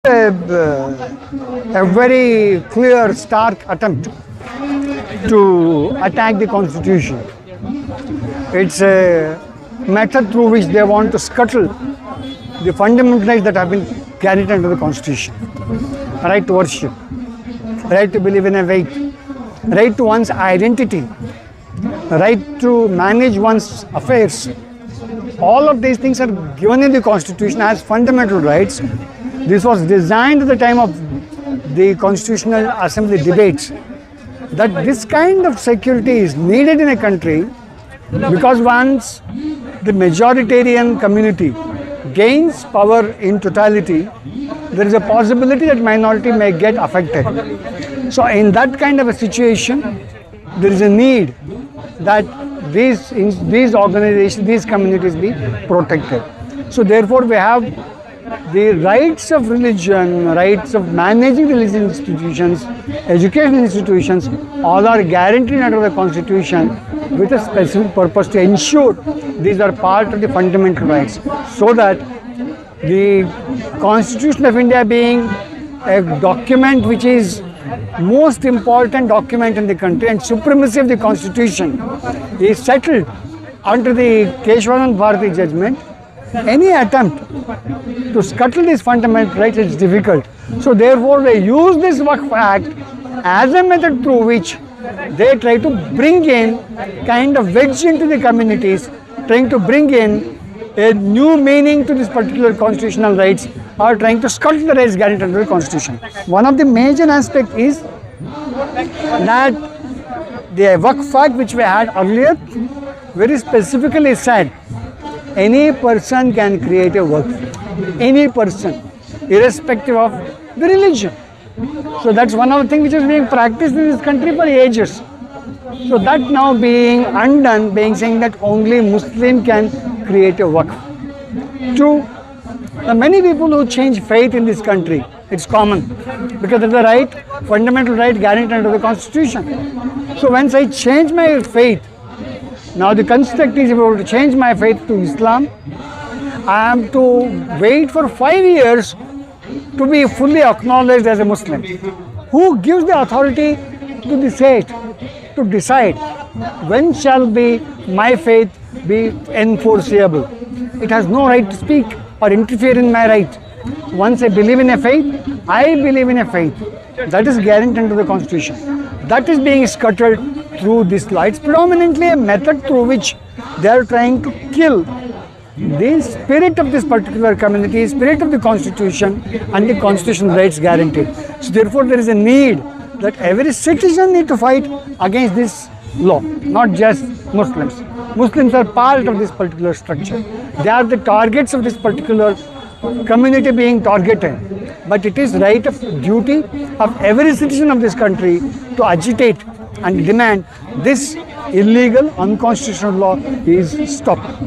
a very clear, stark attempt to attack the constitution. It's a method through which they want to scuttle the fundamental rights that have been guaranteed under the constitution. Right to worship, right to believe in a faith, right to one's identity, right to manage one's affairs. All of these things are given in the constitution as fundamental rights. This was designed at the time of the Constitutional Assembly debates, that this kind of security is needed in a country because once the majoritarian community gains power in totality, there is a possibility that minority may get affected. So in that kind of a situation, there is a need that these organizations, these communities be protected. So therefore we have the rights of religion, rights of managing religious institutions, education institutions, all are guaranteed under the constitution with a specific purpose to ensure these are part of the fundamental rights, so that the Constitution of India being a document which is most important document in the country, and supremacy of the constitution is settled under the Keshavanand Bharati judgment. Any attempt to scuttle these fundamental rights is difficult. So therefore they use this Waqf Act as a method through which they try to bring in, kind of wedge into the communities, trying to bring in a new meaning to this particular constitutional rights, or trying to scuttle the rights guaranteed under the constitution. One of the major aspects is that the Waqf Act which we had earlier very specifically said any person can create a Waqf, any person, irrespective of the religion. So that's one of the things which is being practiced in this country for ages. So that now being undone, being saying that only Muslim can create a Waqf. True, there are many people who change faith in this country. It's common because it's the right, fundamental right guaranteed under the constitution. So once I change my faith, now the construct is, if I were to change my faith to Islam, I am to wait for 5 years to be fully acknowledged as a Muslim. Who gives the authority to the state to decide when shall be my faith be enforceable? It has no right to speak or interfere in my right. Once I believe in a faith, I believe in a faith. That is guaranteed under the constitution. That is being scuttled through this law. It's predominantly a method through which they are trying to kill the spirit of this particular community, spirit of the constitution and the constitutional rights guaranteed. So therefore there is a need that every citizen need to fight against this law, not just Muslims. Muslims are part of this particular structure. They are the targets of this particular community being targeted. But it is right of duty of every citizen of this country to agitate and demand this illegal, unconstitutional law is stopped.